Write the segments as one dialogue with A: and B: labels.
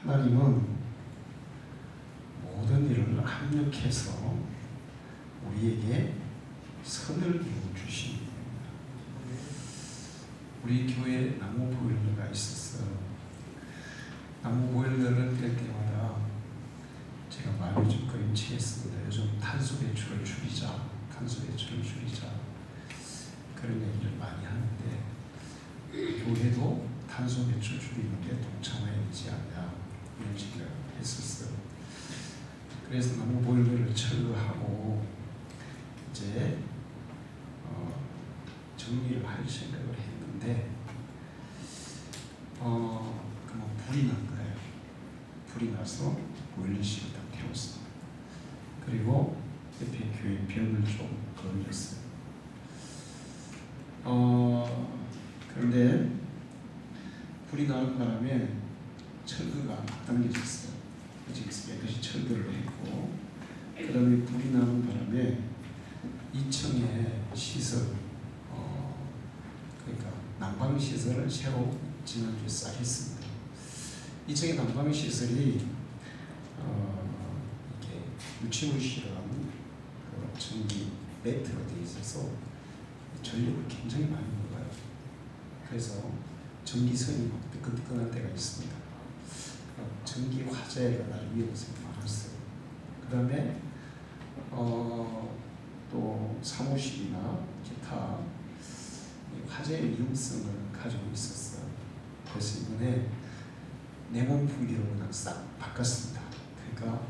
A: 하나님은 모든 일을 합력해서 우리에게 선을 이루어 주십니다. 우리 교회에 나무 보일러가 있었어요. 나무 보일러를 뗄 때마다 제가 마음이 좀 꺼림칙했습니다. 요즘 탄소 배출을 줄이자, 그런 얘기를 많이 하는데 교회도 탄소 배출 줄이는 게 동참해야 되지 않냐 이런 생각을 했었어요. 그래서 나무 보일러를 철거하고 이제 정리를 할 생각을 했는데 그만 불이 난 거예요. 불이 나서 보일러실을 다 태웠습니다. 그리고 옆에 교회 벽을 좀 걸렸어요. 그런데 불이 나는 바람에 철거가 앞당겨졌어요. 깨끗이 철거를 했고, 그 다음에 불이 나는 바람에 2층에 시설, 그러니까 난방시설을 새로 지난주에 쌓였습니다. 2층의 난방시설이 이렇게 유치물 실은 전기 배터리로 되어 있어서 전력을 굉장히 많이 먹어요. 그래서 전기선이 막 뜨끈뜨끈할 때가 있습니다. 전기 화재가 날 위험성이 많았어요. 그 다음에 또 사무실이나 기타 화재의 위험성을 가지고 있었어요. 그래서 이번에 내몬 분리로 그냥 싹 바꿨습니다. 그러니까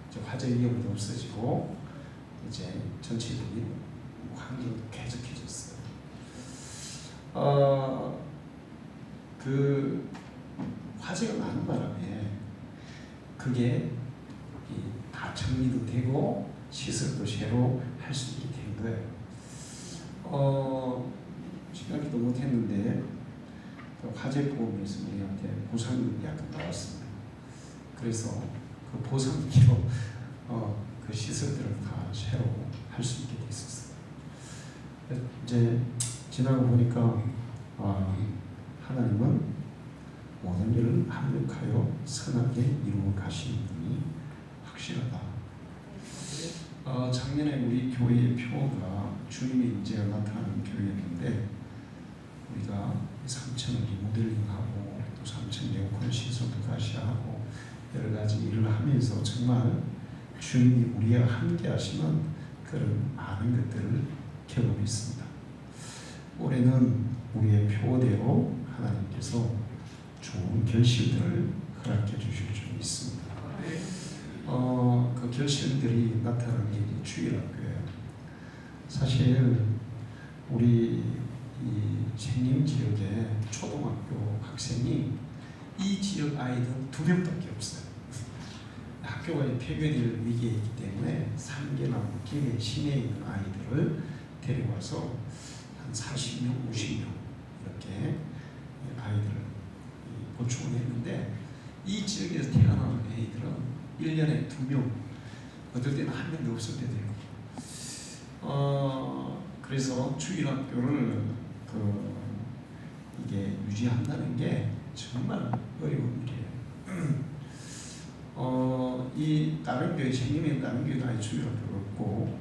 A: 이제 화재 위험도 없어지고 이제 전체적인 환경도 쾌적해졌어요. 그 화재가 나는 바람에 그게 다 정리도 되고 시설도 새로 할 수 있게 된 거예요. 생각도 못했는데 화재 보험에서 우리한테 보상금이 약간 나왔습니다. 그래서 그 보상기로 그 시설들을 다 새로 할 수 있게 됐었어요. 이제 지나고 보니까 하나님은 모든 일을 합력하여 선하게 이루어 가시는 분이 확실하다. 작년에 우리 교회의 표가 주님의 인재가 나타나는 교회였는데 우리가 3층을 리모델링하고 또 3층 에어컨 시설도 다시 하고 여러 가지 일을 하면서 정말 주님이 우리와 함께 하시는 그런 많은 것들을 경험했습니다. 올해는 우리의 표대로 하나님께서 좋은 결실들을 허락해 주실 줄 믿습니다. 그 결실들이 나타나는 게 이제 주일학교예요. 사실 우리 이 생림 지역의 초등학교 학생이 이 지역 아이들 2명밖에 없어요. 학교가 폐교될 위기에 있기 때문에 3개나 6개 시내에 있는 아이들을 데려와서 한 40명, 50명 이렇게 아이들을 보충을 했는데 이 지역에서 태어나는 아이들은 1년에 2명, 어떨 때는 1명도 없을 때도 있고 그래서 주일학교를 이게 유지한다는 게 정말 어려운 일이에요. 이 다른 교회, 생김에 다른 교회도 아예 주일학교가 없고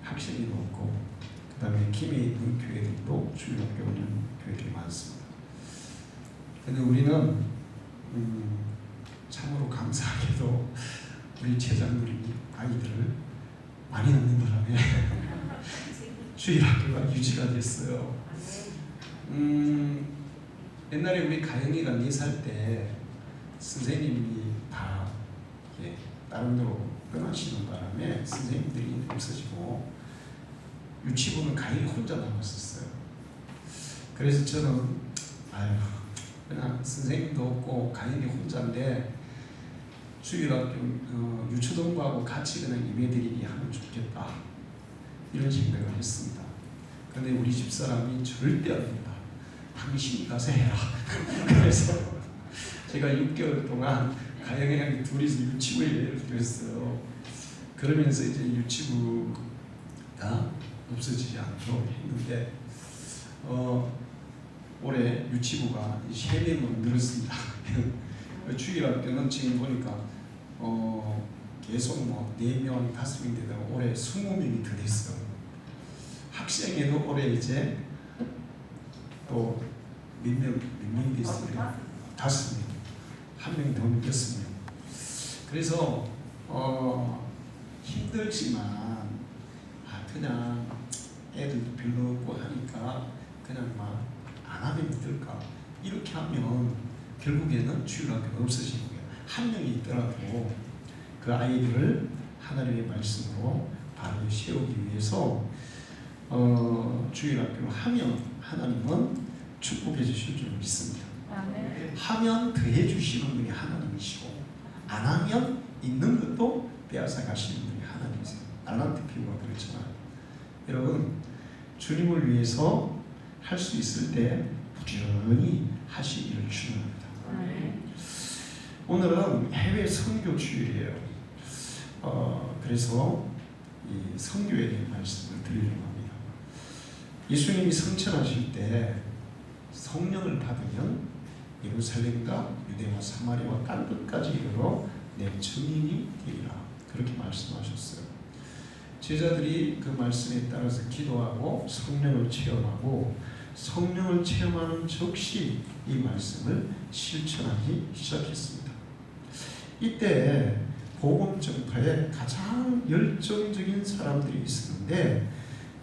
A: 학생이 없고 그 다음에 김해 있는 교회들도 주일학교 없는 교회들이 많습니다. 근데 우리는 참으로 감사하게도 우리 제자들이 아이들을 많이 낳는 바람에 주일학교가 유지가 됐어요. 옛날에 우리 가영이가 4살 때 선생님이 다 다른 데로 떠나시는 바람에 선생님들이 없어지고 유치부는 가영이 혼자 남았었어요. 그래서 저는 그냥 선생님도 없고 가영이 혼자인데 주일학교 유초동부하고 같이 그냥 예배드리기 하면 좋겠다 이런 생각을 했습니다. 그런데 우리 집사람이 절대 안 된다. 당신이 가서 해라. 그래서 제가 6개월 동안 가영이랑 둘이서 유치부에 예배를 드렸어요. 그러면서 이제 유치부가 없어지지 않도록 했는데 올해 유치부가 3명은 늘었습니다. 주일학교는 지금 보니까 계속 뭐 4명, 5명 되다가 올해 20명이 더 됐어. 학생회도 올해 이제 또 몇 명이 됐어요? 5명. 한 명 더 늦었습니다. 그래서 힘들지만 그냥 애들도 별로 없고 하니까 그냥 막 안 하면 어떨까, 이렇게 하면 결국에는 주일학교가 없어지는 거예요. 한 명이 있더라도 그 아이들을 하나님의 말씀으로 바로 세우기 위해서 주일학교를 하면 하나님은 축복해 주실 줄 믿습니다. 하면 더해 주시는 분이 하나님이시고, 안 하면 있는 것도 빼앗아 가시는 분이 하나님이세요. 알란트 피부가 그렇잖아요. 여러분, 주님을 위해서 할 수 있을 때 부지런히 하시기를 축원합니다. 오늘은 해외 선교 주일이에요. 그래서 이 선교에 대한 말씀을 드리려고 합니다. 예수님이 성천하실 때 성령을 받으면 예루살렘과 유대와 사마리아와 땅 끝까지 이르러 내 증인이 되리라, 그렇게 말씀하셨어요. 제자들이 그 말씀에 따라서 기도하고 성령을 체험하고, 성령을 체험하는 즉시 이 말씀을 실천하기 시작했습니다. 이때 복음 전파에 가장 열정적인 사람들이 있었는데,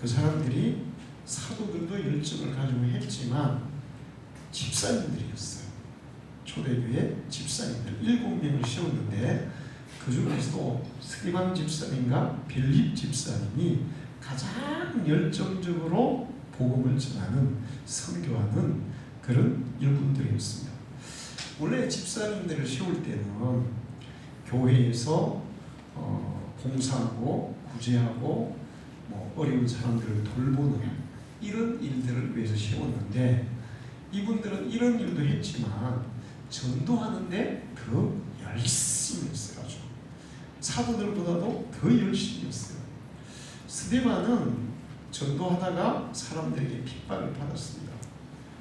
A: 그 사람들이 사도들도 열정을 가지고 했지만 집사님들이었어요. 초대교회 집사님들 7명을 세웠는데, 그 중에서도 스데반 집사님과 빌립 집사님이 가장 열정적으로 복음을 전하는, 선교하는 그런 일꾼들이었습니다. 원래 집사님들을 세울 때는 교회에서 봉사하고 구제하고 뭐 어려운 사람들을 돌보는 이런 일들을 위해서 세웠는데, 이분들은 이런 일도 했지만 전도하는데 더 열심히 했어요. 아주 사도들보다도 더 열심히 했어요. 스데반은 전도하다가 사람들에게 핍박을 받았습니다.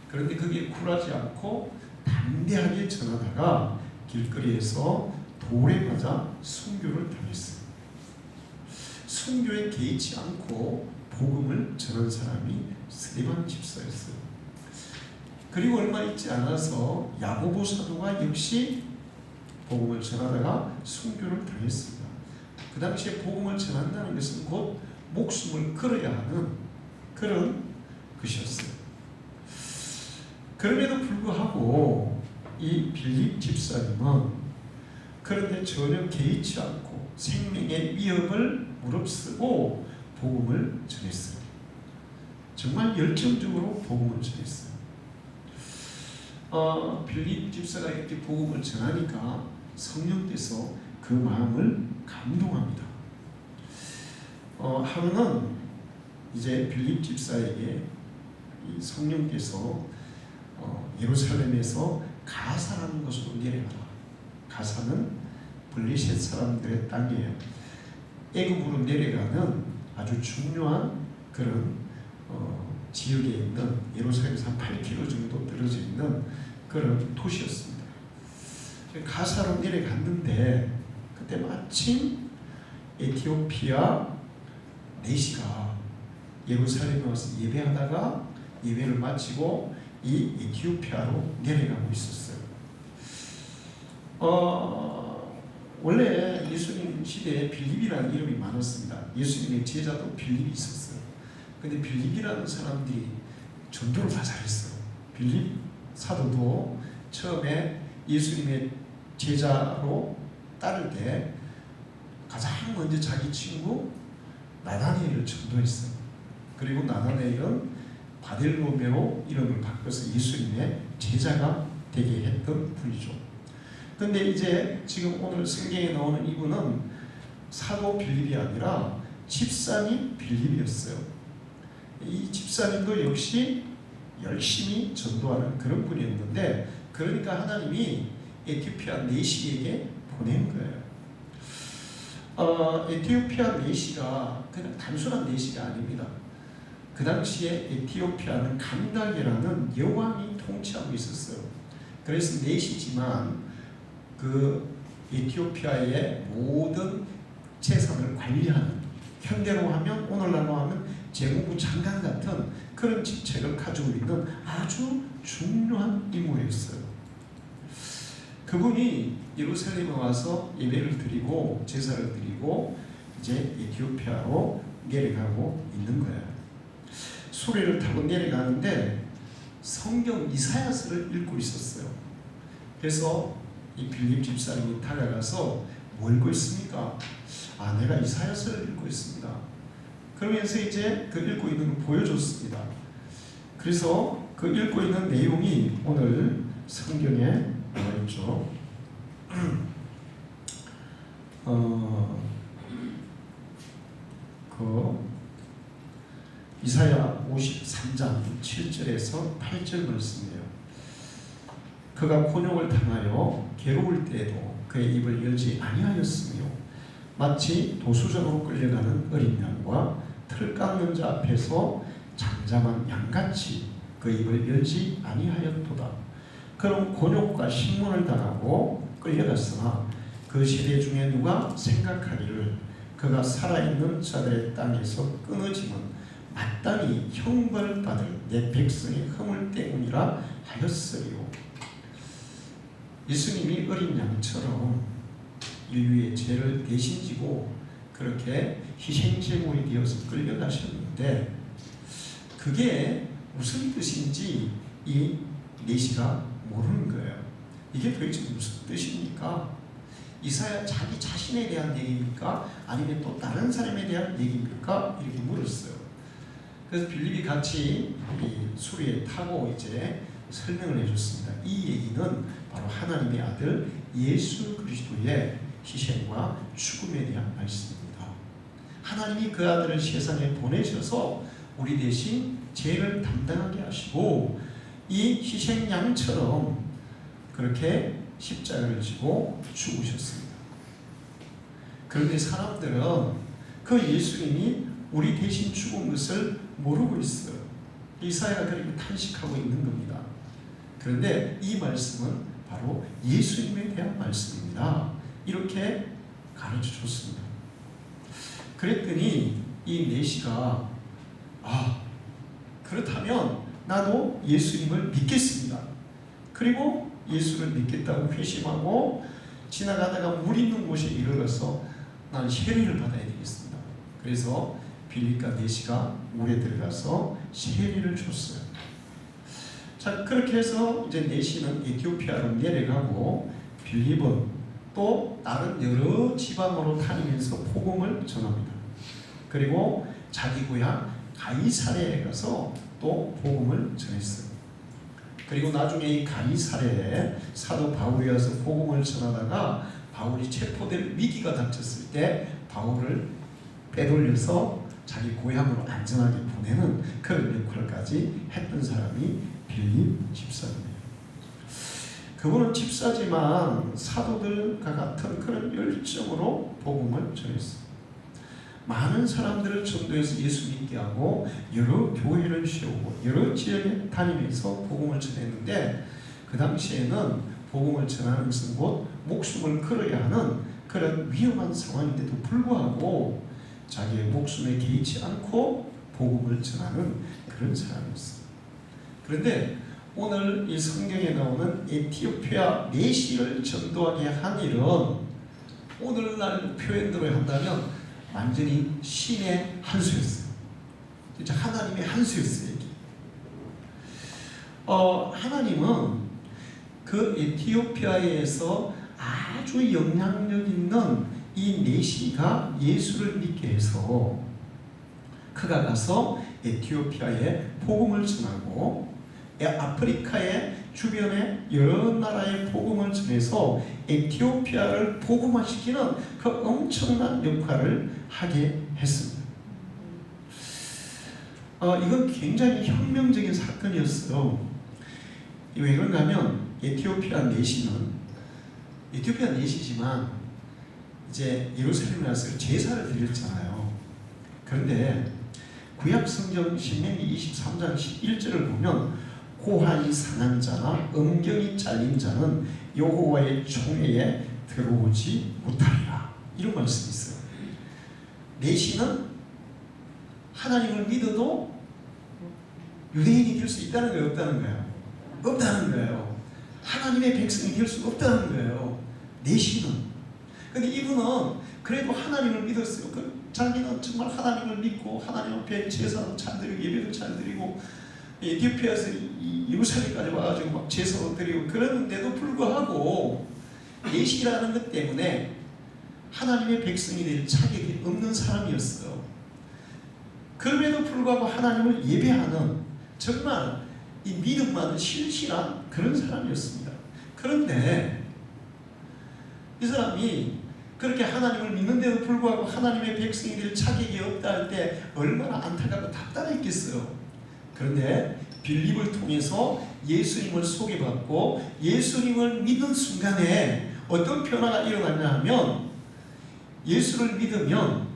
A: 그런데 그게 굴하지 않고 담대하게 전하다가 길거리에서 돌에 맞아 순교를 당했어요. 순교에 개의치 않고 복음을 전한 사람이 스데반 집사였어요. 그리고 얼마 있지 않아서 야고보 사도가 역시 복음을 전하다가 순교를 당했습니다. 그 당시에 복음을 전한다는 것은 곧 목숨을 걸어야 하는 그런 것이었어요. 그럼에도 불구하고 이 빌립 집사님은 그런데 전혀 개의치 않고 생명의 위협을 무릅쓰고 복음을 전했어요. 정말 열정적으로 복음을 전했어요. 빌립 집사가 이렇게 복음을 전하니까 성령께서 그 마음을 감동합니다. 하루는 이제 빌립 집사에게 이 성령께서 예루살렘에서 가사라는 곳으로 내려가라. 가사는 블레셋 사람들의 땅이에요. 애굽으로 내려가는 아주 중요한 그런 지역에 있는, 예루살렘에서 한 8km 정도 떨어져 있는 그런 도시였습니다. 가사로 내려갔는데 그때 마침 에티오피아 내시가 예루살렘에 와서 예배하다가 예배를 마치고 이 에티오피아로 내려가고 있었어요. 원래 예수님 시대에 빌립이라는 이름이 많았습니다. 예수님의 제자도 빌립이 있었어요. 근데 빌립이라는 사람들이 전도를 다 잘했어요. 빌립 사도도 처음에 예수님의 제자로 따를 때 가장 먼저 자기 친구 나다니엘을 전도했어요. 그리고 나다니엘은 바델로메로 이름을 바꿔서 예수님의 제자가 되게 했던 분이죠. 근데 이제 지금 오늘 성경에 나오는 이분은 사도 빌립이 아니라 집사님 빌립이었어요. 이 집사님도 역시 열심히 전도하는 그런 분이었는데, 그러니까 하나님이 에티오피아 내시에게 보낸 거예요. 에티오피아 내시가 그냥 단순한 내시가 아닙니다. 그 당시에 에티오피아는 간다게라는 여왕이 통치하고 있었어요. 그래서 내시지만 그 에티오피아의 모든 재산을 관리하는, 현대로 하면 오늘날로 하면 재무부 장관 같은 그런 직책을 가지고 있는 아주 중요한 인물이었어요. 그분이 예루살렘에 와서 예배를 드리고 제사를 드리고 이제 에티오피아로 내려가고 있는 거예요. 수레를 타고 내려가는데 성경 이사야서를 읽고 있었어요. 그래서 이 빌립 집사님이 다가가서 뭐 읽고 있습니까? 아, 내가 이사야서를 읽고 있습니다. 그러면서 이제 그 읽고 있는 걸 보여줬습니다. 그래서 그 읽고 있는 내용이 오늘 성경에 나와 있죠. 이사야 53장 7절에서 8절 말씀이에요. 그가 곤욕을 당하여 괴로울 때에도 그의 입을 열지 아니하였으며 마치 도수적으로 끌려가는 어린 양과 틀 깎는 자 앞에서 잠잠한 양같이 그 입을 열지 아니하였도다. 그런 곤욕과 신문을 당하고 끌려갔으나 그 세대 중에 누가 생각하기를 그가 살아있는 자들의 땅에서 끊어지면 마땅히 형벌받을 내 백성의 허물 때문이라 하였으리요. 예수님이 어린 양처럼 인류의 죄를 대신 지고 그렇게 희생제물이 되어서 끌려가셨는데 그게 무슨 뜻인지 이 내시가 모르는 거예요. 이게 도대체 무슨 뜻입니까? 이사야 자기 자신에 대한 얘기입니까? 아니면 또 다른 사람에 대한 얘기입니까? 이렇게 물었어요. 그래서 빌립이 같이 이 수리에 타고 이제 설명을 해줬습니다. 이 얘기는 바로 하나님의 아들 예수 그리스도의 희생과 죽음에 대한 말씀입니다. 하나님이 그 아들을 세상에 보내셔서 우리 대신 죄를 담당하게 하시고 이 희생양처럼 그렇게 십자가를 지고 죽으셨습니다. 그런데 사람들은 그 예수님이 우리 대신 죽은 것을 모르고 있어요. 이사야가 그렇게 탄식하고 있는 겁니다. 그런데 이 말씀은 바로 예수님에 대한 말씀입니다. 이렇게 가르쳐 줬습니다. 그랬더니 이 내시가 그렇다면 나도 예수님을 믿겠습니다. 그리고 예수를 믿겠다고 회심하고 지나가다가 물 있는 곳에 이르러서 난 세례를 받아야 되겠습니다. 그래서 빌립과 내시가 물에 들어가서 세례를 줬어요. 자, 그렇게 해서 이제 내시는 에티오피아로 내려가고 빌립은 또 다른 여러 지방으로 다니면서 복음을 전합니다. 그리고 자기 고향 가이사랴에 가서 또 복음을 전했어요. 그리고 나중에 이 가이사랴에 사도 바울이 와서 복음을 전하다가 바울이 체포될 위기가 닥쳤을 때 바울을 빼돌려서 자기 고향으로 안전하게 보내는 그런 역할까지 했던 사람이 빌립 집사입니다. 그분은 집사지만 사도들과 같은 그런 열정으로 복음을 전했어요. 많은 사람들을 전도해서 예수 믿게 하고 여러 교회를 세우고 여러 지역에 다니면서 복음을 전했는데 그 당시에는 복음을 전하는 것은 곧 목숨을 걸어야 하는 그런 위험한 상황인데도 불구하고 자기의 목숨에 개의치 않고 복음을 전하는 그런 사람이었어요. 그런데 오늘 이 성경에 나오는 에티오피아 내시를 전도하게 한 일은 오늘날 표현대로 한다면 완전히 신의 한 수였어요. 진짜 하나님의 한 수였어요. 이게. 하나님은 그 에티오피아에서 아주 영향력 있는 이 내시가 예수를 믿게 해서 그가 가서 에티오피아에 복음을 전하고 아프리카의 주변의 여러 나라의 복음을 전해서 에티오피아를 복음화시키는 그 엄청난 역할을 하게 했습니다. 이건 굉장히 혁명적인 사건이었어요. 왜 그런가 하면 에티오피아 내시지만 이제 예루살렘에 와서 제사를 드렸잖아요. 그런데 구약 성경 신명기 23장 11절을 보면 고환이 상한 자나 음경이 잘린 자는 여호와의 총회에 들어오지 못하리라. 이런 말씀이 있어요. 내시는 하나님을 믿어도 유대인이 될 수 있다는 거예요, 없다는 거예요? 없다는 거예요. 하나님의 백성이 될 수 없다는 거예요. 내시는. 근데 이분은 그래도 하나님을 믿었어요. 자기는 정말 하나님을 믿고 하나님 앞에 제사도 잘 드리고 예배도 잘 드리고 에티오피아에서 예루살렘까지 와가지고 막 제사도 드리고 그러는데도 불구하고 내시라는 것 때문에 하나님의 백성이 될 자격이 없는 사람이었어요. 그럼에도 불구하고 하나님을 예배하는 정말 이 믿음 많은 신실한 그런 사람이었습니다. 그런데 이 사람이 그렇게 하나님을 믿는데도 불구하고 하나님의 백성이 될 자격이 없다 할 때 얼마나 안타깝고 답답했겠어요. 그런데 빌립을 통해서 예수님을 소개받고 예수님을 믿는 순간에 어떤 변화가 일어나냐 하면 예수를 믿으면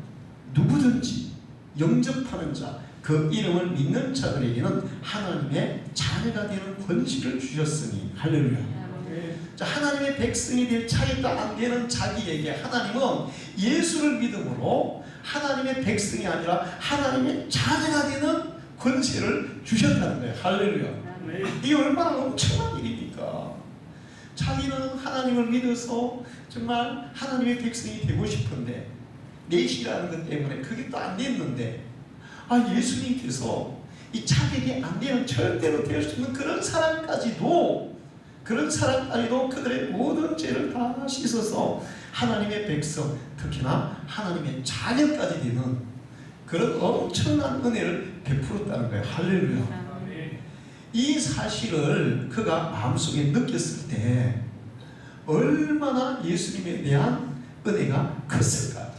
A: 누구든지 영접하는 자, 그 이름을 믿는 자들에게는 하나님의 자녀가 되는 권세를 주셨으니 할렐루야. 자, 하나님의 백성이 될 자격도 안 되는 자기에게 하나님은 예수를 믿음으로 하나님의 백성이 아니라 하나님의 자녀가 되는 권세를 주셨다는 거예요. 할렐루야. 이게 얼마나 엄청난 일입니까? 자기는 하나님을 믿어서 정말 하나님의 백성이 되고 싶은데 내시라는 것 때문에 그게 또 안 됐는데 예수님께서 이 자격이 안 되는 절대로 될 수 있는 그런 사람까지도 그들의 모든 죄를 다 씻어서 하나님의 백성, 특히나 하나님의 자녀까지 되는 그런 엄청난 은혜를 베풀었다는 거예요. 할렐루야. 이 사실을 그가 마음속에 느꼈을 때 얼마나 예수님에 대한 은혜가 컸을까요?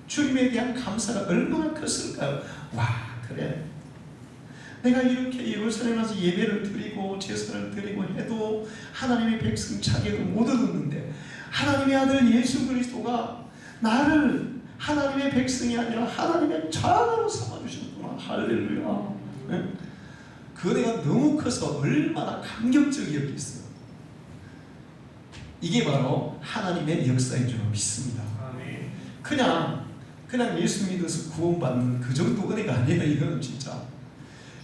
A: 주님에 대한 감사가 얼마나 컸을까요? 와, 그래. 내가 이렇게 예루살렘에 와서 예배를 드리고 제사를 드리고 해도 하나님의 백성 자격을 못 얻었는데 하나님의 아들 예수 그리스도가 나를 하나님의 백성이 아니라 하나님의 자녀로 삼아주셨구나. 할렐루야. 네? 그 은혜가 너무 커서 얼마나 감격적이었겠어요. 이게 바로 하나님의 역사인 줄 믿습니다. 그냥 예수 믿어서 구원받는 그 정도 은혜가 아니라 이거는 진짜.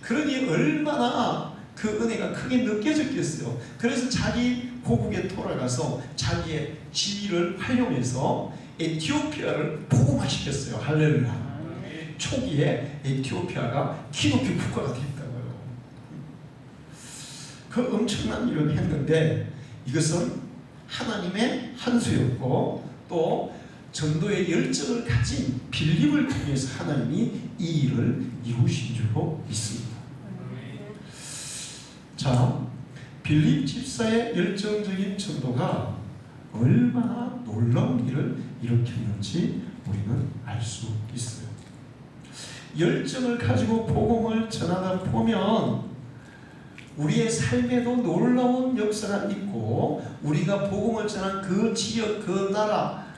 A: 그러니 얼마나 그 은혜가 크게 느껴졌겠어요. 그래서 자기 고국에 돌아가서 자기의 지위를 활용해서 에티오피아를 복음화시켰어요. 할렐루야. 초기에 에티오피아가 기독교 국가가 됐다고요. 그 엄청난 일을 했는데 이것은 하나님의 한수였고 또 전도의 열정을 가진 빌립을 통해서 하나님이 이 일을 이루신 줄로 믿습니다. 자, 빌립 집사의 열정적인 전도가 얼마나 놀라운 일을 일으켰는지 우리는 알 수 있어요. 열정을 가지고 복음을 전하다 보면 우리의 삶에도 놀라운 역사가 있고 우리가 복음을 전한 그 지역, 그 나라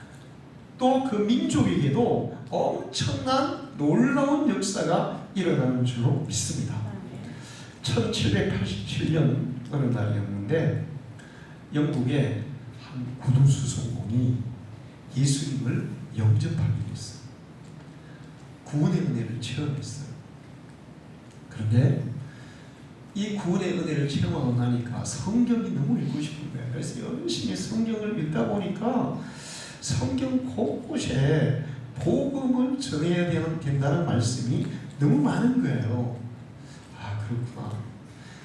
A: 또 그 민족에게도 엄청난 놀라운 역사가 일어나는 줄로 믿습니다. 1787년 어느 날이었는데 영국의 한 구두수송공이 예수님을 영접하게 됐어요. 구원의 은혜를 체험했어요. 그런데 이 구원의 은혜를 체험하고 나니까 성경이 너무 읽고 싶은 거예요. 그래서 열심히 성경을 읽다 보니까 성경 곳곳에 복음을 전해야 된다는 말씀이 너무 많은 거예요. 그렇구나.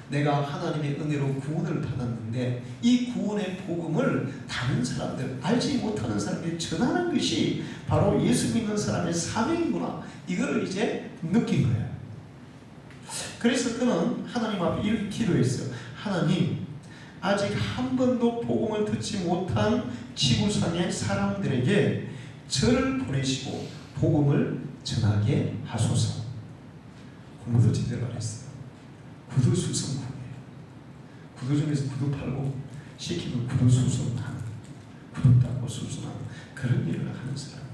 A: 내가 하나님의 은혜로 구원을 받았는데 이 구원의 복음을 다른 사람들, 알지 못하는 사람에게 전하는 것이 바로 예수 믿는 사람의 사명이구나. 이걸 이제 느낀 거예요. 그래서 그는 하나님 앞에 이렇게 기도했어요. 하나님, 아직 한 번도 복음을 듣지 못한 지구상의 사람들에게 저를 보내시고 복음을 전하게 하소서. 공부도 제대로 안 했어요. 구두 수송공이에요. 구두 중에서 구두 팔고 시키면 구두 수송하는, 구두 닦고 수송하는 그런 일을 하는 사람.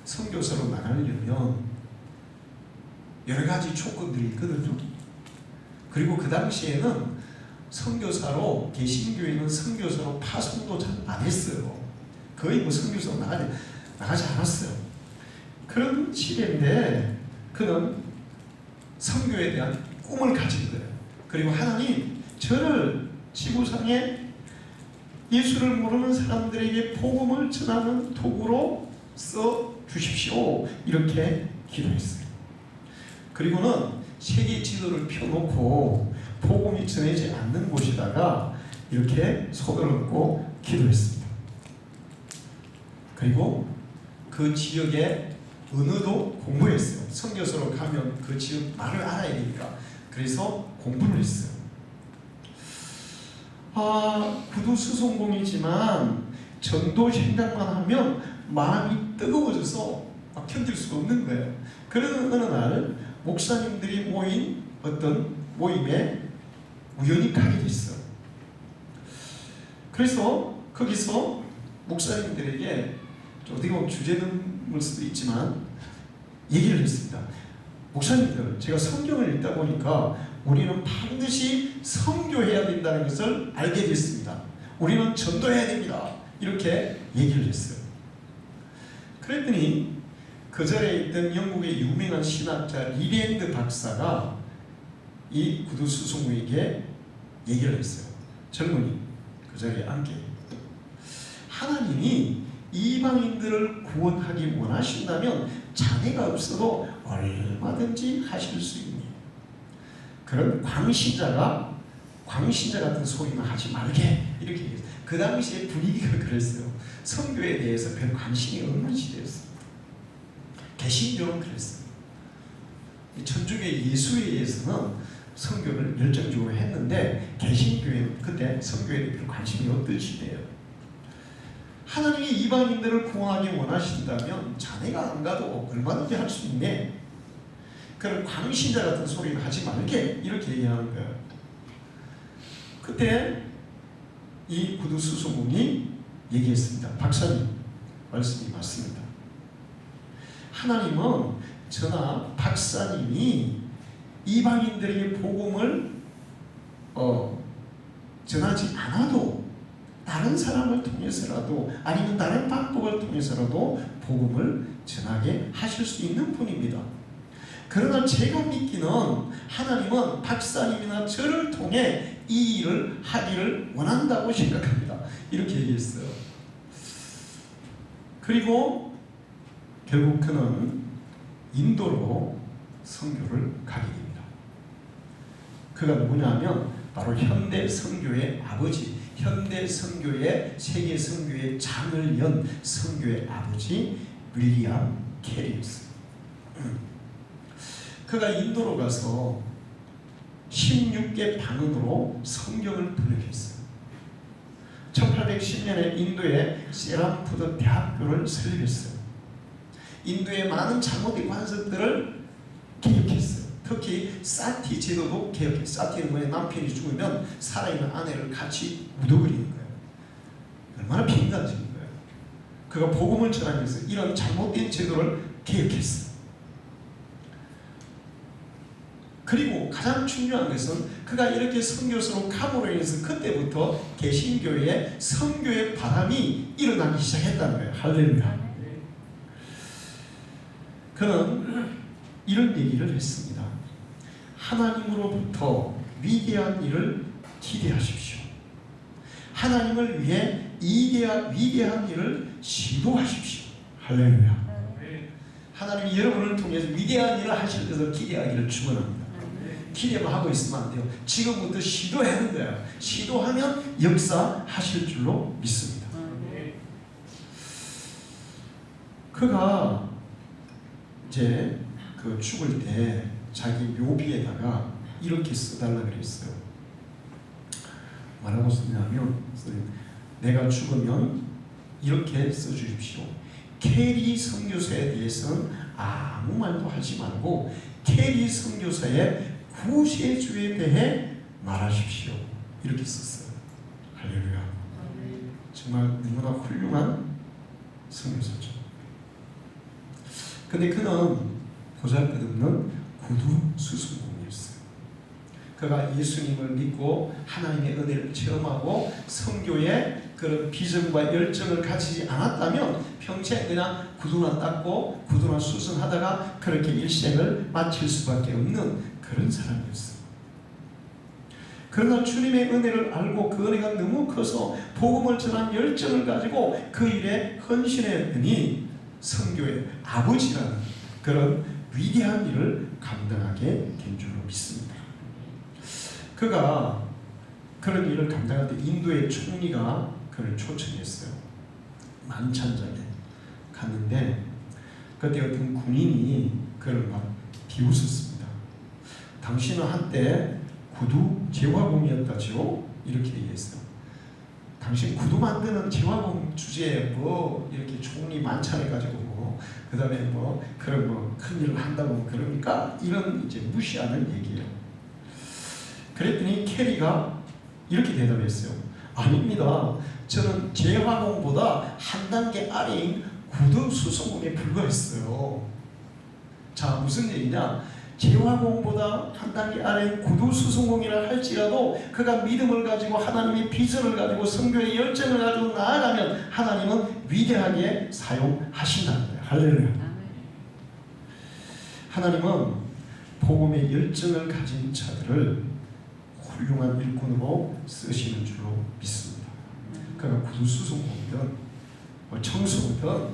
A: 선교사로 나가려면 여러 가지 조건들이 있거든요. 그리고 그 당시에는 선교사로, 개신교회는 선교사로 파송도 잘 안 했어요. 거의 뭐 선교사로 나가지 않았어요. 그런 시대인데 그는 선교에 대한 꿈을 가진 거예요. 그리고 하나님, 저를 지구상에 예수를 모르는 사람들에게 복음을 전하는 도구로 써 주십시오. 이렇게 기도했어요. 그리고는 세계 지도를 펴놓고 복음이 전해지지 않는 곳에다가 이렇게 손을 얹고 기도했습니다. 그리고 그 지역의 언어도 공부했어요. 선교사로 가면 그 지역 말을 알아야 되니까. 그래서 공부를 했어요. 구두수송공이지만 전도 생각만 하면 마음이 뜨거워져서 견딜 수가 없는 거예요. 그러는 어느 날 목사님들이 모인 어떤 모임에 우연히 가게 됐어요. 그래서 거기서 목사님들에게 어떻게 보면 주제넘을 수도 있지만 얘기를 했습니다. 목사님들, 제가 성경을 읽다 보니까 우리는 반드시 선교해야 된다는 것을 알게 됐습니다. 우리는 전도해야 됩니다. 이렇게 얘기를 했어요. 그랬더니 그 자리에 있던 영국의 유명한 신학자 리랜드 박사가 이 구두수송에게 얘기를 했어요. 젊은이, 그 자리에 앉게. 하나님이 이방인들을 구원하기 원하신다면 자네가 없어도 얼마든지 하실 수 있니? 그런 광신자 같은 소리는 하지 말게. 이렇게 얘기했어요. 그 당시에 분위기가 그랬어요. 선교에 대해서 별 관심이 없는 시대였어요. 개신교는 그랬어요. 천주교 예수회에서는 선교를 열정적으로 했는데 개신교회는 그때 선교에 대해 별 관심이 없던 시대예요. 하나님이 이방인들을 구원하기 원하신다면 자네가 안 가도 얼마든지 할 수 있네. 그런 광신자 같은 소리는 하지 말게. 이렇게 얘기하는 거예요. 그때 이 구두수송공이 얘기했습니다. 박사님, 말씀이 맞습니다. 하나님은 저나 박사님이 이방인들에게 복음을 전하지 않아도 다른 사람을 통해서라도 아니면 다른 방법을 통해서라도 복음을 전하게 하실 수 있는 분입니다. 그러나 제가 믿기는 하나님은 박사님이나 저를 통해 이 일을 하기를 원한다고 생각합니다. 이렇게 얘기했어요. 그리고 결국 그는 인도로 선교를 가게 됩니다. 그가 누구냐면 바로 현대 선교의 아버지, 현대 선교의 세계 선교의 장을 연 선교의 아버지 윌리엄 캐리였어요. 그가 인도로 가서 16개 방언으로 성경을 번역했어요. 1810년에 인도의 세람푸드 대학교를 설립했어요. 인도의 많은 잘못된 관습들을 개혁했어요. 특히 사티 제도도 개혁했어요. 사티는 뭐냐, 남편이 죽으면 살아있는 아내를 같이 묻어버리는 거예요. 얼마나 비인간적인 거예요. 그가 복음을 전하면서 이런 잘못된 제도를 개혁했어요. 그리고 가장 중요한 것은 그가 이렇게 선교사로 감으로 인해서 그때부터 개신교회에 선교의 바람이 일어나기 시작했다는 거예요. 할렐루야. 그는 이런 얘기를 했습니다. 하나님으로부터 위대한 일을 기대하십시오. 하나님을 위해 위대한 일을 시도하십시오. 할렐루야. 하나님이 여러분을 통해서 위대한 일을 하실 것을 기대하기를 축원합니다. 기대만 하고 있으면 안 돼요. 지금부터 시도해야 하는 거예요. 시도하면 역사하실 줄로 믿습니다. 그가 이제 그 죽을 때 자기 묘비에다가 이렇게 써달라 그랬어요. 뭐라고 썼냐면, 내가 죽으면 이렇게 써주십시오. 캐리 선교사에 대해서는 아무 말도 하지 말고 캐리 선교사의 구세주에 대해 말하십시오. 이렇게 썼어요. 할렐루야. 정말 너무나 훌륭한 선교사죠. 근데 그는 보잘것없는 구두수송공이었어요. 그가 예수님을 믿고 하나님의 은혜를 체험하고 선교에 그런 비전과 열정을 가지지 않았다면 평생 그냥 구두나 닦고 구두나 수선하다가 그렇게 일생을 마칠 수밖에 없는 그런 사람이었어요. 그러나 주님의 은혜를 알고 그 은혜가 너무 커서 복음을 전한 열정을 가지고 그 일에 헌신했더니 선교의 아버지라는 그런 위대한 일을 감당하게 된 줄로 믿습니다. 그가 그런 일을 감당할 때 인도의 총리가 그를 초청했어요. 만찬장에 갔는데 그때 어떤 군인이 그를 막 비웃었습니다. 당신은 한때 구두 제화공이었다죠? 이렇게 얘기했어요. 당신 구두 만드는 제화공 주제에 뭐 이렇게 총리 만찬해 가지고 그 다음에 뭐 그런 뭐 큰 일을 한다고 그러니까 이런 이제 무시하는 얘기예요. 그랬더니 캐리가 이렇게 대답했어요. 아닙니다. 저는 제화공보다 한 단계 아래인 구두 수송공에 불과했어요. 자, 무슨 얘기냐? 제화공보다 한 단계 아래인 구두 수송공이라 할지라도 그가 믿음을 가지고 하나님의 비전을 가지고 선교의 열정을 가지고 나아가면 하나님은 위대하게 사용하신다는 거예요. 할렐루야. 하나님은 복음의 열정을 가진 자들을 훌륭한 일꾼으로 쓰시는 줄로 믿습니다. 그가 구두 수송공이든 청소든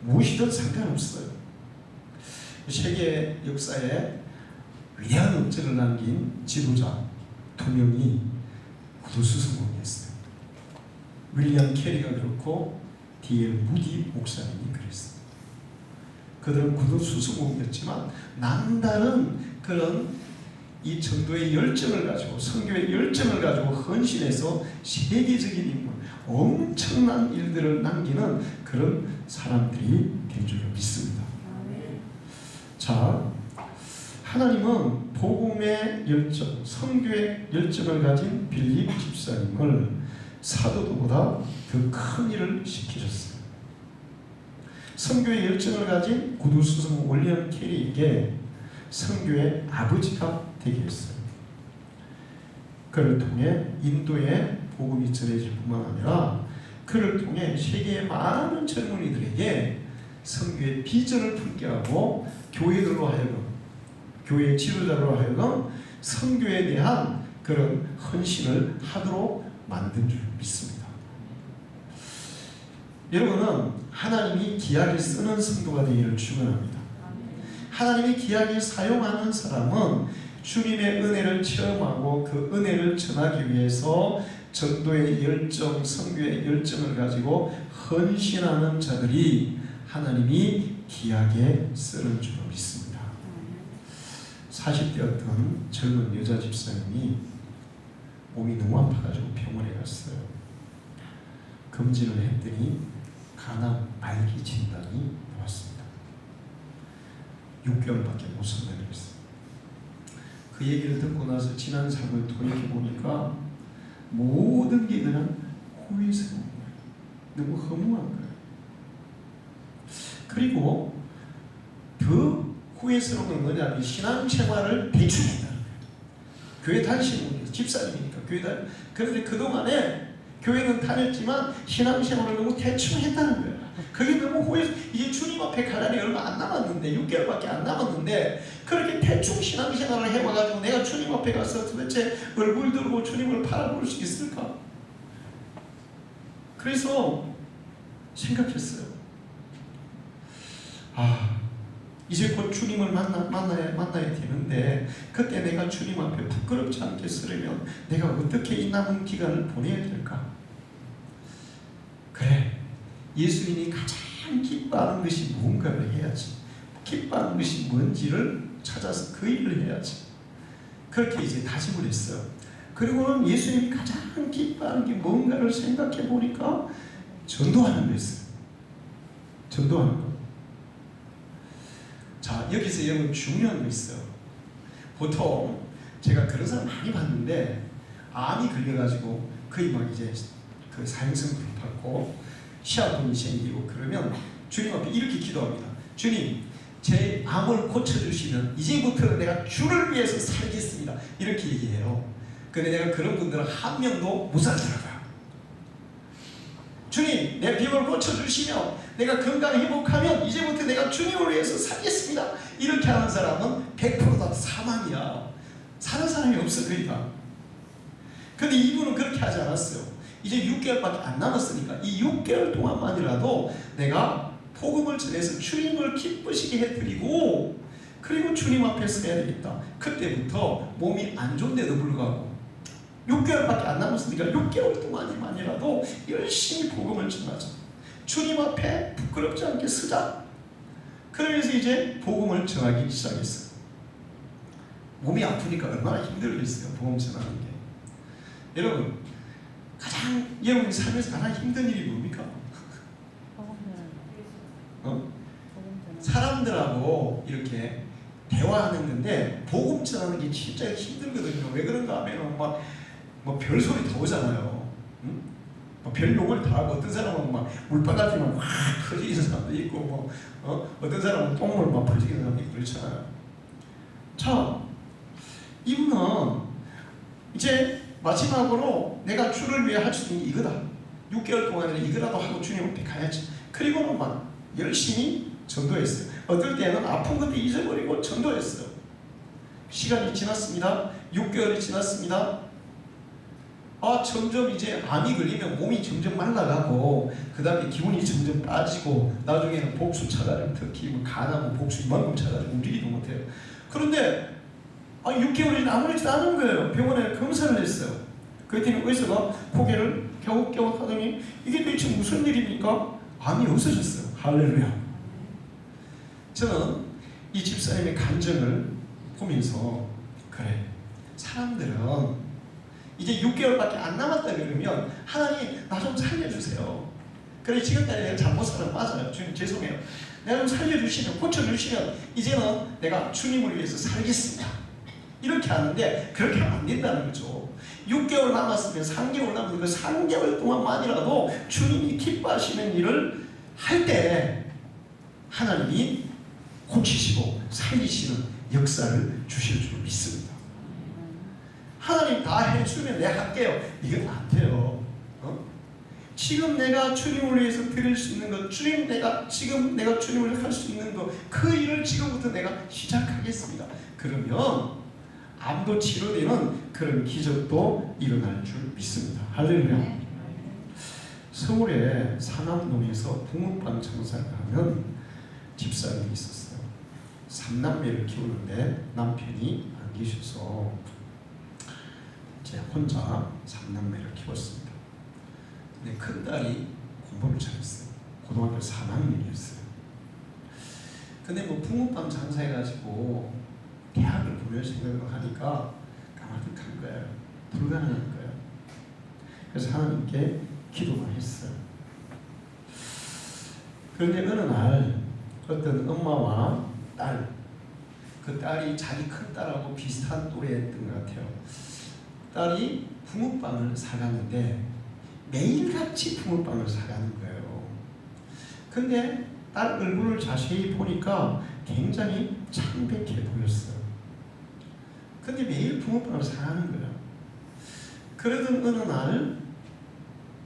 A: 무엇이든 상관없어요. 세계 역사에 위대한 업적을 남긴 지도자 두 명이 구두 수송공이었어요. 윌리엄 캐리가 그렇고 D.L. 무디 목사님이 그랬어요. 그들은 구두 수송공이었지만 남다른 그런 이 전도의 열정을 가지고 선교의 열정을 가지고 헌신해서 세계적인 인물, 엄청난 일들을 남기는 그런 사람들이 된 줄로 믿습니다. 자, 하나님은 복음의 열정, 선교의 열정을 가진 빌립 집사님을 사도들보다 더 큰 일을 시키셨어요. 선교의 열정을 가진 구두수송 윌리엄 캐리에게 선교의 아버지가 되게 했어요. 그를 통해 인도의 복음이 전해질 뿐만 아니라 그를 통해 세계의 많은 젊은이들에게 선교의 비전을 품게 하고 교회들로 하여금 교회 지도자로 하여금 선교에 대한 그런 헌신을 하도록 만든 줄 믿습니다. 여러분은 하나님이 귀하게 쓰는 성도가 되기를 축원합니다. 하나님이 귀하게 사용하는 사람은 주님의 은혜를 체험하고 그 은혜를 전하기 위해서 전도의 열정, 선교의 열정을 가지고 헌신하는 자들이 하나님이 귀하게 쓰는 줄로 믿습니다. 40대였던 젊은 여자 집사님이 몸이 너무 아파가지고 병원에 갔어요. 검진을 했더니 간암 말기 진단이 나왔습니다. 6개월밖에 못 산다고 했어요. 그 얘기를 듣고 나서 지난 삶을 돌이켜보니까 모든 게 그냥 후회스러운 거예요. 너무 허무한 거예요. 그리고 더 후회스러운 건 뭐냐면 신앙생활을 대충 했다는 거예요. 교회 다니시는 분이 집사님이니까 교회 그런데 그동안에 교회는 다녔지만 신앙생활을 너무 대충 했다는 거예요. 그게 너무 이제 주님 앞에 갈 날이 얼마 안 남았는데 6개월밖에 안 남았는데 그렇게 대충 신앙생활을 해와가지고 내가 주님 앞에 가서 도대체 얼굴 들고 주님을 바라볼 수 있을까? 그래서 생각했어요. 이제 곧 주님을 만나야 되는데 그때 내가 주님 앞에 부끄럽지 않게 쓰려면 내가 어떻게 이 남은 기간을 보내야 될까? 그래, 예수님이 가장 기뻐하는 것이 뭔가를 해야지. 기뻐하는 것이 뭔지를 찾아서 그 일을 해야지. 그렇게 이제 다짐을 했어요. 그리고는 예수님이 가장 기뻐하는 게 뭔가를 생각해 보니까 전도하는 거였어요. 전도하는 거. 자, 여기서 여러분 중요한 거 있어요. 보통 제가 그런 사람 많이 봤는데 암이 걸려가지고 거의 막 이제 그 사형선고를 받고 시아분이 생기고 그러면 주님 앞에 이렇게 기도합니다. 주님, 제 암을 고쳐주시면 이제부터는 내가 주를 위해서 살겠습니다. 이렇게 얘기해요. 근데 내가 그런 분들은 한 명도 못 살더라고요. 주님, 내 병을 고쳐주시면 내가 건강 회복하면 이제부터 내가 주님을 위해서 살겠습니다. 이렇게 하는 사람은 100%다 사망이야. 사는 사람이 없어 거의 다. 근데 이분은 그렇게 하지 않았어요. 이제 6개월밖에 안 남았으니까 이 6개월 동안만이라도 내가 복음을 전해서 주님을 기쁘시게 해드리고 그리고 주님 앞에서 해야 되겠다. 그때부터 몸이 안 좋은데도 불구하고 6개월밖에 안 남았으니까 6개월 동안이만이라도 열심히 복음을 전하자. 주님 앞에 부끄럽지 않게 서자. 그러면서 이제 복음을 전하기 시작했어요. 몸이 아프니까 얼마나 힘들겠어요. 복음 전하는 게. 여러분, 가장 여러분이 살면서 가장 힘든 일이 뭡니까? 사람들하고 이렇게 대화하는 건데 복음 전하는 게 진짜 힘들거든요. 왜 그런가 하면 막 뭐 별소리 다 오잖아요. 응? 별 욕을 다 하고 어떤 사람은 막 물바다지만 확 퍼지는 사람도 있고 뭐 어떤 사람은 똥물 막 퍼지는 사람도 있고 그렇잖아요. 자, 이분은 이제 마지막으로 내가 주를 위해 할 수 있는 게 이거다. 6개월 동안에 이거라도 하고 주님 앞에 가야지. 그리고는 막 열심히 전도했어요. 어떨 때는 아픈 것도 잊어버리고 전도했어요. 시간이 지났습니다. 6개월이 지났습니다. 점점 이제 암이 걸리면 몸이 점점 말라가고 그 다음에 기운이 점점 빠지고 나중에는 복수 차가지고 특히 뭐 간하면 복수 이만큼 차가지고 움직이도 못해요. 그런데 6개월이 아무렇지도 않은 거예요. 병원에 검사를 했어요. 그랬더니 의사가 고개를 갸웃갸웃 하더니 이게 도대체 무슨 일입니까? 암이 없어졌어요. 할렐루야. 저는 이 집사님의 감정을 보면서 그래, 사람들은 이제 6개월밖에 안 남았다 그러면 하나님 나 좀 살려주세요. 그래, 지금까지 내가 잘못 살아 맞아요. 주님 죄송해요. 내가 좀 살려주시면 고쳐주시면 이제는 내가 주님을 위해서 살겠습니다. 이렇게 하는데 그렇게 하면 안 된다는 거죠. 6개월 남았으면 3개월 남았으면 그 3개월 동안만이라도 주님이 기뻐하시는 일을 할 때 하나님이 고치시고 살리시는 역사를 주실 줄 믿습니다. 하나님 다 해주면 내가 할게요. 이건 안 돼요. 지금 내가 주님을 위해서 드릴 수 있는 것, 지금 내가 주님을 위해서 할 수 있는 것, 그 일을 지금부터 내가 시작하겠습니다. 그러면 암도 치료되는 그런 기적도 일어날 줄 믿습니다. 할렐루야. 서울의 상암동에서 붕어빵 장사를 하는 집사님이 있었어요. 3남매를 키우는데 남편이 안 계셔서 이제 혼자 3남매를 키웠습니다. 근데 큰딸이 공부를 잘했어요. 고등학교 3학년이었어요. 근데 뭐 붕어빵 장사해가지고 대학을 보낼 생각을 하니까 까마득한 거예요. 불가능한 거예요. 그래서 하나님께 기도만 했어요. 그런데 어느 날 어떤 엄마와 딸, 그 딸이 자기 큰 딸하고 비슷한 또래였던 것 같아요. 딸이 붕어빵을 사가는데 매일같이 붕어빵을 사가는 거예요. 근데 딸 얼굴을 자세히 보니까 굉장히 창백해 보였어요. 근데 매일 붕어빵을 사가는 거예요. 그러던 어느 날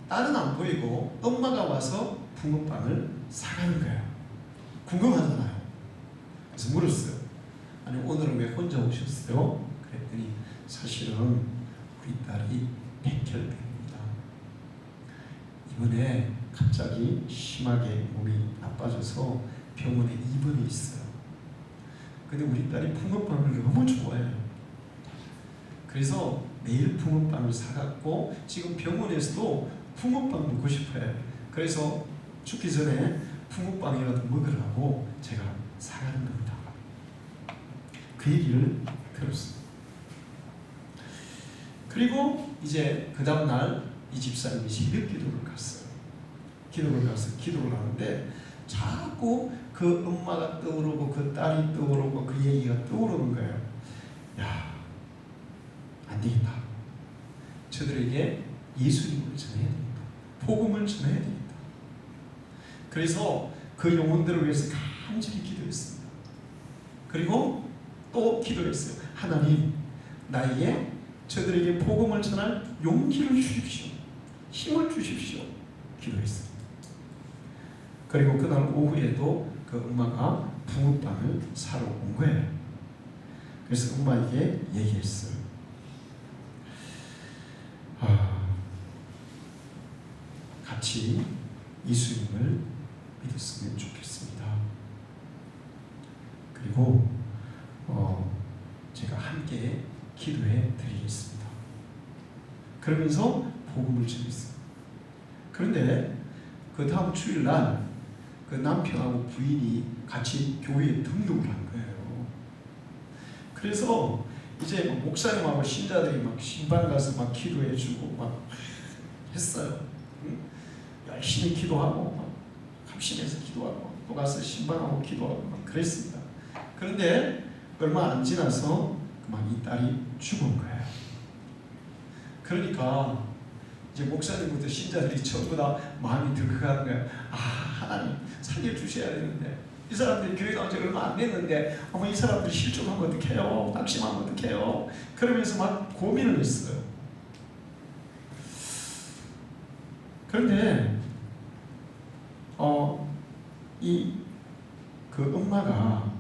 A: 딸은 안 보이고 엄마가 와서 붕어빵을 사가는 거예요. 궁금하잖아요. 그래서 물었어요. 아니 오늘은 왜 혼자 오셨어요? 그랬더니 사실은 우리 딸이 백혈병입니다. 이번에 갑자기 심하게 몸이 나빠져서 병원에 입원해 있어요. 근데 우리 딸이 붕어빵을 너무 좋아해요. 그래서 매일 붕어빵을 사갖고 지금 병원에서도 붕어빵 먹고 싶어요. 그래서 죽기 전에 붕어빵이라도 먹으라고 제가 사가는 겁니다. 그 얘기를 들었어요. 그리고 이제 그 다음날 이 집사님이 새벽 기도를 갔어요. 기도를 하는데 자꾸 그 엄마가 떠오르고 그 딸이 떠오르고 그 얘기가 떠오르는 거예요. 야, 안 되겠다. 저들에게 예수님을 전해야 됩니다. 복음을 전해야 됩니다. 그래서 그 영혼들을 위해서 간절히 기도했습니다. 그리고 또 기도했어요. 하나님, 나에게 저들에게 복음을 전할 용기를 주십시오. 힘을 주십시오. 기도했어요. 그리고 그날 오후에도 그 엄마가 붕어빵을 사러 온 거예요. 그래서 엄마에게 얘기했어요. 같이 예수님을 믿었으면 좋겠습니다. 그리고 제가 함께 기도해 드리겠습니다. 그러면서 복음을 전했어요. 그런데 그 다음 주일날 그 남편하고 부인이 같이 교회에 등록을 한 거예요. 그래서 이제 목사님하고 신자들이 막 신방 가서 막 기도해주고 막 했어요. 응? 열심히 기도하고 막 합심해서 기도하고 또 가서 신방하고 기도하고 막 그랬습니다. 그런데 얼마 안 지나서 막 이 딸이 죽은 거예요. 그러니까 이제 목사님부터 신자들이 전부 다 마음이 들썩하는 거예요. 하나님 살려주셔야 되는데 이 사람들이 교회 나온 지 얼마 안 됐는데 이 사람들이 실종하면 어떡해요? 낙심하면 어떡해요? 그러면서 막 고민을 했어요. 그런데 그 엄마가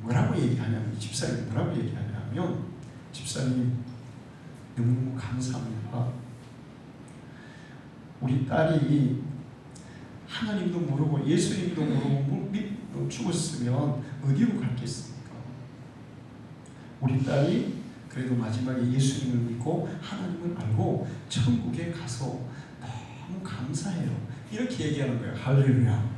A: 뭐라고 얘기하냐면, 집사님이 뭐라고 얘기하냐면, 집사님 너무 감사합니다. 우리 딸이 하나님도 모르고 예수님도 모르고 죽었으면 어디로 갔겠습니까? 우리 딸이 그래도 마지막에 예수님을 믿고 하나님을 알고 천국에 가서 너무 감사해요. 이렇게 얘기하는 거예요. 할렐루야.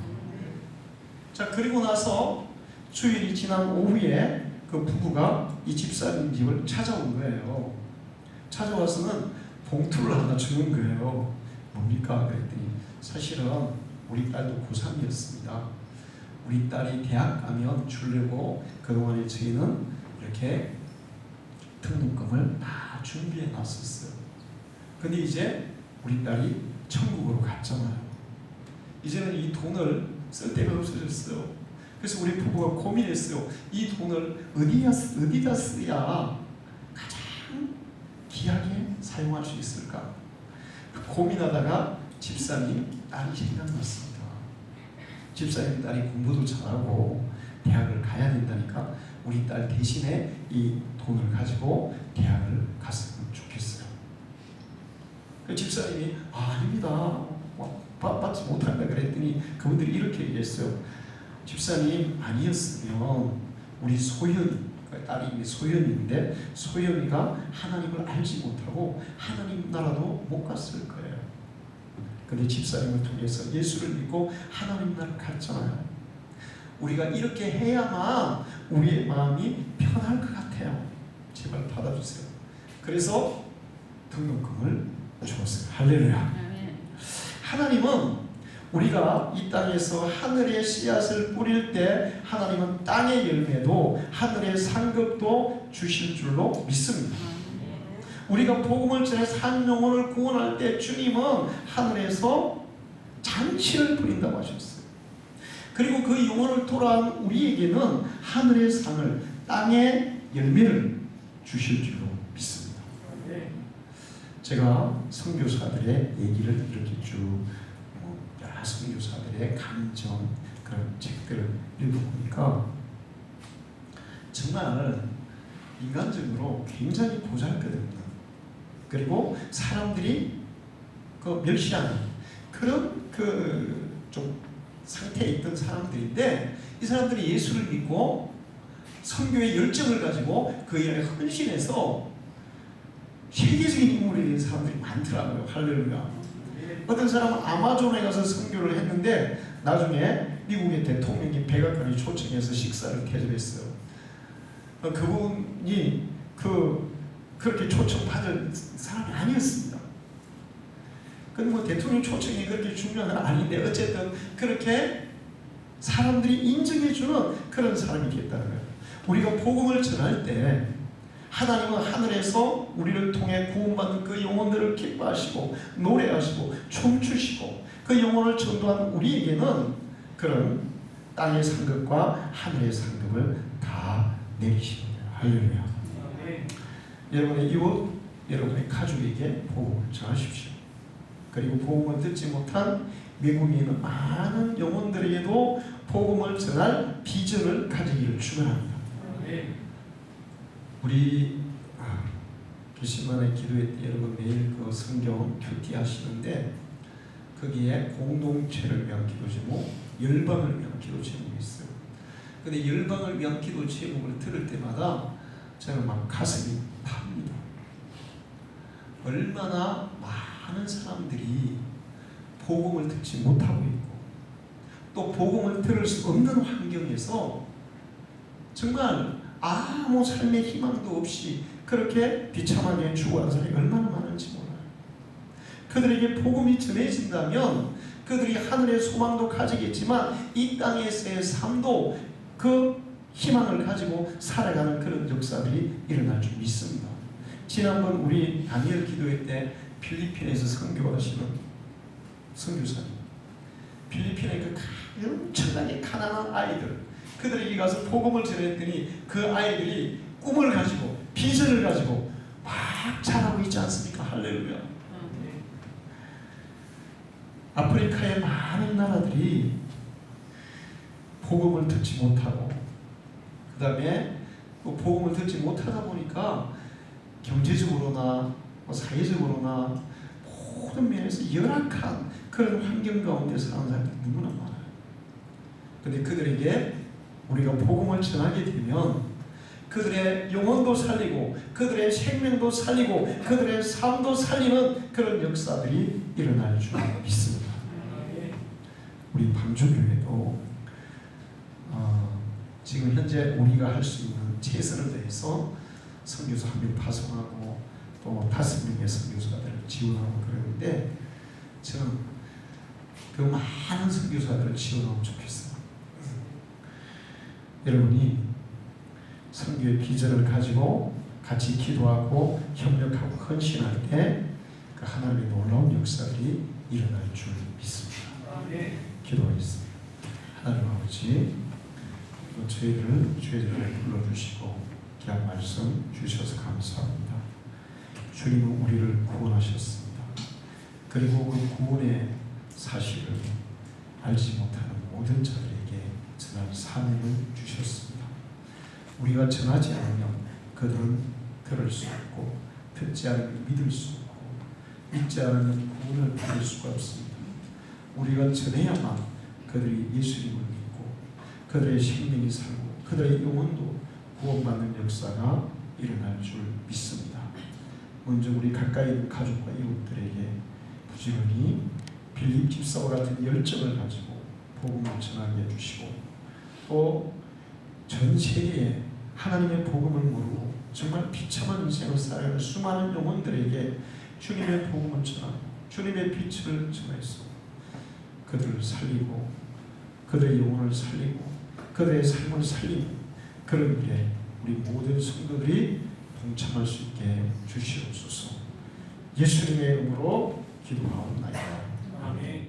A: 자, 그리고 나서 주일이 지난 오후에 그 부부가 이 집사님 집을 찾아온 거예요. 찾아와서는 봉투를 하나 주는 거예요. 뭡니까? 그랬더니 사실은 우리 딸도 고3이었습니다. 우리 딸이 대학 가면 주려고 그동안에 저희는 이렇게 등록금을 다 준비해 놨었어요. 근데 이제 우리 딸이 천국으로 갔잖아요. 이제는 이 돈을 쓸 데가 없어졌어요. 그래서 우리 부부가 고민했어요. 이 돈을 어디다 써야 가장 귀하게 사용할 수 있을까? 고민하다가 집사님 딸이 생각났습니다. 집사님 딸이 공부도 잘하고 대학을 가야 된다니까 우리 딸 대신에 이 돈을 가지고 대학을 갔으면 좋겠어요. 그 집사님이 아닙니다. 받지 못한다 그랬더니 그분들이 이렇게 얘기했어요. 집사님, 아니었으면 우리 소연이, 딸이 소연인데 소연이가 하나님을 알지 못하고 하나님 나라도 못 갔을 거예요. 근데 집사님을 통해서 예수를 믿고 하나님 나라 갔잖아요. 우리가 이렇게 해야만 우리의 마음이 편할 것 같아요. 제발 받아주세요. 그래서 등록금을 주었어요. 할렐루야. 하나님은 우리가 이 땅에서 하늘의 씨앗을 뿌릴 때 하나님은 땅의 열매도 하늘의 상급도 주실 줄로 믿습니다. 우리가 복음을 전해서 한 영혼을 구원할 때 주님은 하늘에서 잔치를 부린다고 하셨어요. 그리고 그 영혼을 돌아온 우리에게는 하늘의 상을, 땅의 열매를 주실 줄로 믿습니다. 제가 선교사들의 얘기를 이렇게 쭉 여러 선교사들의 감정 그런 책들을 읽어보니까 정말 인간적으로 굉장히 보잘것없는, 그리고 사람들이 멸시하는 그런 좀 상태에 있던 사람들인데, 이 사람들이 예수를 믿고 선교의 열정을 가지고 그 일에 헌신해서 세계적인 인물이 된 사람들이 많더라고요. 할렐루야. 어떤 사람은 아마존에 가서 선교를 했는데 나중에 미국의 대통령이 백악관이 초청해서 식사를 대접했어요. 그분이 그렇게 초청받은 사람이 아니었습니다. 근데 대통령 초청이 그렇게 중요한 건 아닌데 어쨌든 그렇게 사람들이 인정해주는 그런 사람이겠다는 거예요. 우리가 복음을 전할 때 하나님은 하늘에서 우리를 통해 구원받는 그 영혼들을 기뻐하시고 노래하시고 춤추시고 그 영혼을 전도한 우리에게는 그런 땅의 상급과 하늘의 상급을 다 내리십니다. 할렐루야. 여러분의 이웃, 여러분의 가족에게 복음을 전하십시오. 그리고 복음을 듣지 못한 외국에 있는 많은 영혼들에게도 복음을 전할 비전을 가지기를 축원합니다. 우리 개신만의 기도회 때 여러분 매일 그 성경 큐티 하시는데 거기에 공동체를 위한 기도 제목, 열방을 위한 기도 제목이 있어요. 근데 열방을 위한 기도 제목을 들을 때마다 저는 막 가슴이 팝니다. 얼마나 많은 사람들이 복음을 듣지 못하고 있고 또 복음을 들을 수 없는 환경에서 정말 아무 삶의 희망도 없이 그렇게 비참하게 죽어가는 사람이 얼마나 많은지 몰라요. 그들에게 복음이 전해진다면 그들이 하늘의 소망도 가지겠지만 이 땅에서의 삶도 그 희망을 가지고 살아가는 그런 역사들이 일어날 줄 믿습니다. 지난번 우리 다니엘 기도회 때 필리핀에서 선교하시는 선교사님, 필리핀의 그 엄청나게 가난한 아이들, 그들에게 가서 복음을 전했더니 그 아이들이 꿈을 가지고 비전을 가지고 막 자라고 있지 않습니까? 할렐루야. 아프리카의 많은 나라들이 복음을 듣지 못하고 그 다음에 복음을 듣지 못하다 보니까 경제적으로나 사회적으로나 모든 면에서 열악한 그런 환경 가운데 사는 사람들이 너무나 많아요. 그런데 그들에게 우리가 복음을 전하게 되면 그들의 영혼도 살리고 그들의 생명도 살리고 그들의 삶도 살리는 그런 역사들이 일어날 줄 믿습니다. 우리 방주교회도 지금 현재 우리가 할 수 있는 최선을 다해서 선교사 한 명 파송하고 또 5명의 선교사들을 지원하고 그러는데 저는 그 많은 선교사들을 지원하면 좋겠어요. 여러분이 선교의 비전을 가지고 같이 기도하고 협력하고 헌신할 때 그 하나님의 놀라운 역사들이 일어날 줄 믿습니다. 기도하겠습니다. 하나님 아버지, 저희를 주의를 불러주시고 귀한 말씀 주셔서 감사합니다. 주님은 우리를 구원하셨습니다. 그리고 그 구원의 사실을 알지 못하는 모든 자들에게 전할 사명을 주셨습니다. 우리가 전하지 않으면 그들은 들을 수 없고 듣지 않으면 믿을 수 없고 믿지 않으면 구원을 받을 수가 없습니다. 우리가 전해야만 그들이 예수님을 믿고 그들의 생명이 살고 그들의 영혼도 구원받는 역사가 일어날 줄 믿습니다. 먼저 우리 가까이 있는 가족과 이웃들에게 부지런히 빌립 집사와 같은 열정을 가지고 복음을 전하게 해주시고 또 전 세계에 하나님의 복음을 모르고 정말 비참한 인생을 살아가는 수많은 영혼들에게 주님의 복음을 전하고 주님의 빛을 전해서 그들을 살리고 그들의 영혼을 살리고 그들의 삶을 살리는 그런 일에 우리 모든 성도들이 동참할 수 있게 주시옵소서. 예수님의 이름으로 기도하옵나이다. 아멘.